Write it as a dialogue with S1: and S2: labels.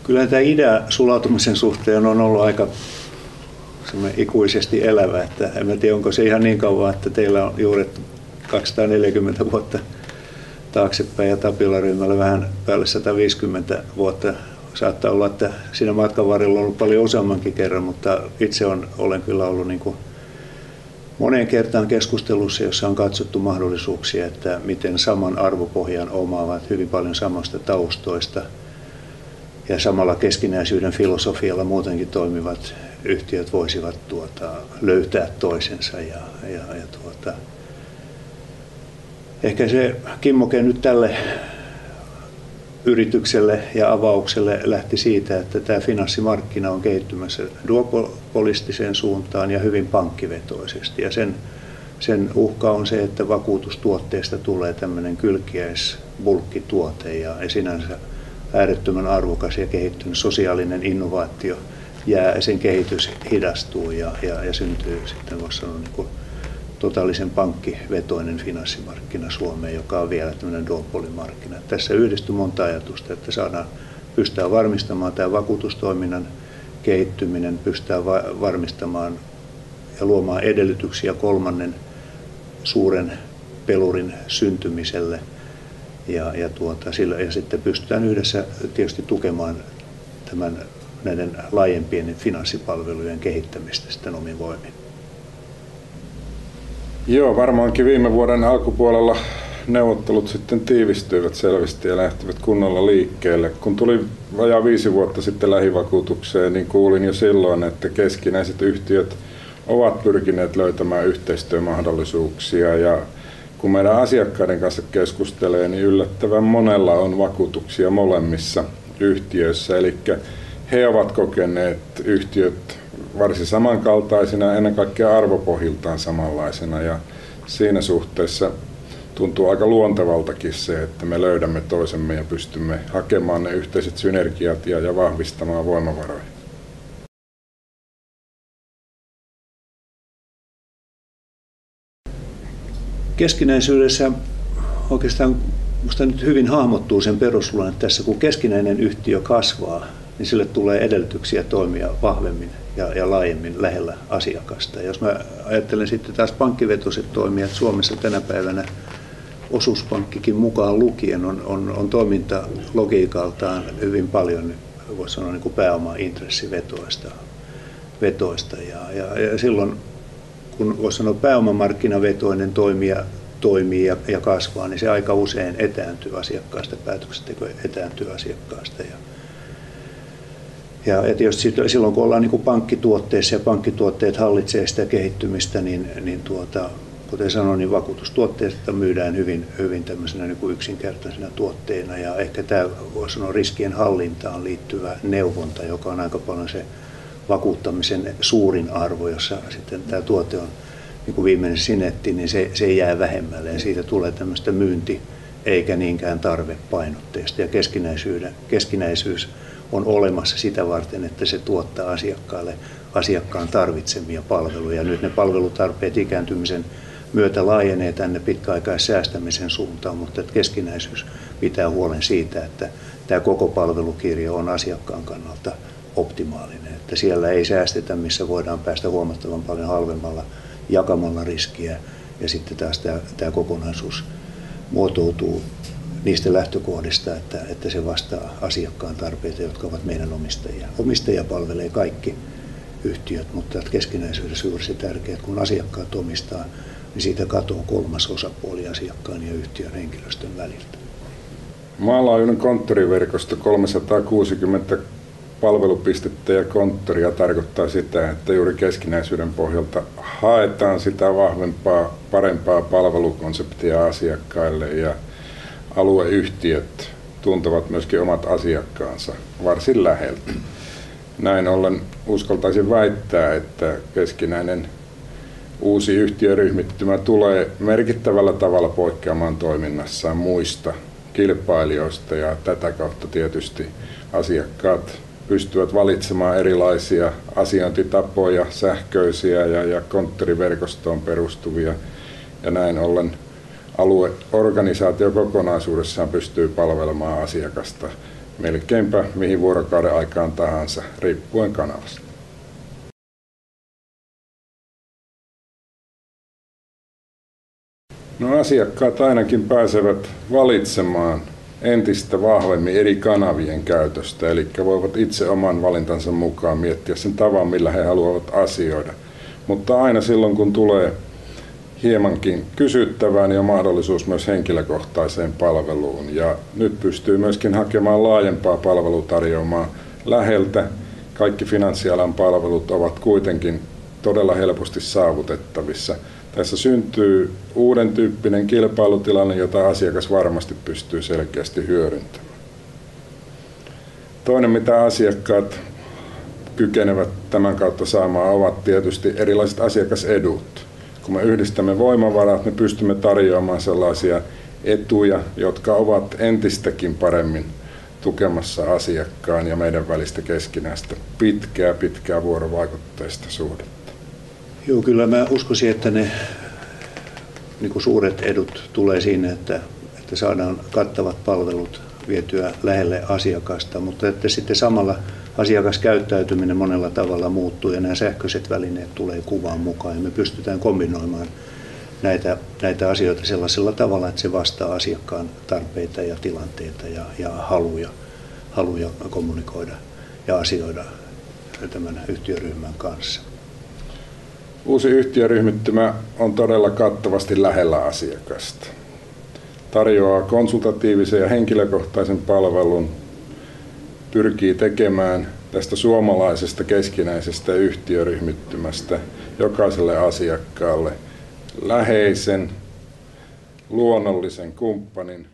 S1: Kyllä tämä idea sulautumisen suhteen on ollut aika ikuisesti elävä. Että en tiedä, onko se ihan niin kauan, että teillä on juuri 240 vuotta taaksepäin ja Tapila-ryhmällä vähän päälle 150 vuotta. Saattaa olla, että siinä matkan varrella on ollut paljon useammankin kerran, mutta itse olen kyllä ollut niin kuin moneen kertaan keskustelussa, jossa on katsottu mahdollisuuksia, että miten saman arvopohjan omaavat hyvin paljon samasta taustoista ja samalla keskinäisyyden filosofialla muutenkin toimivat yhtiöt voisivat löytää toisensa. Ehkä se kimmoke nyt tälle yritykselle ja avaukselle lähti siitä, että tämä finanssimarkkina on kehittymässä duopolistiseen suuntaan ja hyvin pankkivetoisesti. Ja sen uhka on se, että vakuutustuotteesta tulee tämmöinen kylkiäisbulkkituote ja sinänsä äärettömän arvokas ja kehittynyt sosiaalinen innovaatio jää, sen kehitys hidastuu ja syntyy sitten voisi sanoa niin kuin totaalisen pankkivetoinen finanssimarkkina Suomeen, joka on vielä tämmöinen duopolimarkkina. Tässä yhdistyy monta ajatusta, että pystytään varmistamaan tämä vakuutustoiminnan kehittyminen, pystytään varmistamaan ja luomaan edellytyksiä kolmannen suuren pelurin syntymiselle ja sitten pystytään yhdessä tietysti tukemaan näiden laajempien finanssipalvelujen kehittämistä sitten omin voimin.
S2: Joo, varmaankin viime vuoden alkupuolella neuvottelut sitten tiivistyivät selvästi ja lähtivät kunnolla liikkeelle. Kun tuli vajaa 5 vuotta sitten lähivakuutukseen, niin kuulin jo silloin, että keskinäiset yhtiöt ovat pyrkineet löytämään yhteistyömahdollisuuksia. Ja kun meidän asiakkaiden kanssa keskustelee, niin yllättävän monella on vakuutuksia molemmissa yhtiöissä. Eli he ovat kokeneet yhtiöt varsin samankaltaisina, ennen kaikkea arvopohjiltaan samanlaisena, ja siinä suhteessa tuntuu aika luontevaltakin se, että me löydämme toisemme ja pystymme hakemaan ne yhteiset synergiat ja vahvistamaan voimavaroja.
S1: Keskinäisyydessä oikeastaan minusta nyt hyvin hahmottuu sen perusluonne, että tässä kun keskinäinen yhtiö kasvaa, niin sille tulee edellytyksiä toimia vahvemmin ja laajemmin lähellä asiakasta. Jos mä ajattelen sitten taas pankkivetoiset toimijat Suomessa tänä päivänä, osuuspankkikin mukaan lukien, on toimintalogiikaltaan hyvin paljon, voisi sanoa, niin kuin pääomaintressivetoista. Ja silloin, kun voisi sanoa pääomamarkkinavetoinen toimija toimii ja kasvaa, niin se aika usein etääntyy asiakkaasta, päätöksenteko etääntyy asiakkaasta. Ja tietysti silloin, kun ollaan niin kuin pankkituotteissa ja pankkituotteet hallitsee sitä kehittymistä, niin kuten sanoin, niin vakuutustuotteista myydään hyvin tämmöisenä niin kuin yksinkertaisena tuotteena. Ja ehkä tämä, voisi sanoa, riskien hallintaan liittyvä neuvonta, joka on aika paljon se vakuuttamisen suurin arvo, jossa sitten tämä tuote on niin kuin viimeinen sinetti, niin se jää vähemmälle ja siitä tulee tämmöistä myynti eikä niinkään tarvepainotteista. Ja keskinäisyys on olemassa sitä varten, että se tuottaa asiakkaalle asiakkaan tarvitsemia palveluja. Nyt ne palvelutarpeet ikääntymisen myötä laajenee tänne pitkäaikaissäästämisen suuntaan, mutta että keskinäisyys pitää huolen siitä, että tämä koko palvelukirjo on asiakkaan kannalta optimaalinen. Että siellä ei säästetä, missä voidaan päästä huomattavan paljon halvemmalla jakamalla riskiä, ja sitten taas tämä kokonaisuus muotoutuu niistä lähtökohdista, että se vastaa asiakkaan tarpeita, jotka ovat meidän omistajia. Omistajia palvelee kaikki yhtiöt, mutta keskinäisyydessä juuri se tärkeää, että kun asiakkaat omistaa, niin siitä katoaa kolmas osapuoli asiakkaan ja yhtiön henkilöstön väliltä.
S2: Maanlaajuinen konttoriverkosto 360 palvelupistettä ja konttoria tarkoittaa sitä, että juuri keskinäisyyden pohjalta haetaan sitä vahvempaa, parempaa palvelukonseptia asiakkaille, ja alueyhtiöt tuntevat myöskin omat asiakkaansa varsin läheltä. Näin ollen uskaltaisin väittää, että keskinäinen uusi yhtiöryhmittymä tulee merkittävällä tavalla poikkeamaan toiminnassaan muista kilpailijoista, ja tätä kautta tietysti asiakkaat pystyvät valitsemaan erilaisia asiointitapoja, sähköisiä ja konttoriverkostoon perustuvia, ja näin ollen alueorganisaatio kokonaisuudessaan pystyy palvelemaan asiakasta melkeinpä mihin vuorokauden aikaan tahansa, riippuen kanavasta. No, asiakkaat ainakin pääsevät valitsemaan entistä vahvemmin eri kanavien käytöstä, eli voivat itse oman valintansa mukaan miettiä sen tavan, millä he haluavat asioida. Mutta aina silloin, kun tulee hiemankin kysyttävää, niin on mahdollisuus myös henkilökohtaiseen palveluun. Ja nyt pystyy myöskin hakemaan laajempaa palvelutarjoamaa läheltä. Kaikki finanssialan palvelut ovat kuitenkin todella helposti saavutettavissa. Tässä syntyy uuden tyyppinen kilpailutilanne, jota asiakas varmasti pystyy selkeästi hyödyntämään. Toinen, mitä asiakkaat kykenevät tämän kautta saamaan, ovat tietysti erilaiset asiakasedut. Kun me yhdistämme voimavarat, me pystymme tarjoamaan sellaisia etuja, jotka ovat entistäkin paremmin tukemassa asiakkaan ja meidän välistä keskinäistä pitkää vuorovaikutteista suhdetta.
S1: Joo, kyllä mä uskoisin, että ne niin kuin suuret edut tulee siinä, että saadaan kattavat palvelut vietyä lähelle asiakasta, mutta että sitten samalla asiakaskäyttäytyminen monella tavalla muuttuu ja nämä sähköiset välineet tulee kuvaan mukaan ja me pystytään kombinoimaan näitä asioita sellaisella tavalla, että se vastaa asiakkaan tarpeita ja tilanteita ja haluja kommunikoida ja asioida tämän yhtiöryhmän kanssa.
S2: Uusi yhtiöryhmittymä on todella kattavasti lähellä asiakasta. Tarjoaa konsultatiivisen ja henkilökohtaisen palvelun, pyrkii tekemään tästä suomalaisesta keskinäisestä yhtiöryhmittymästä jokaiselle asiakkaalle läheisen, luonnollisen kumppanin,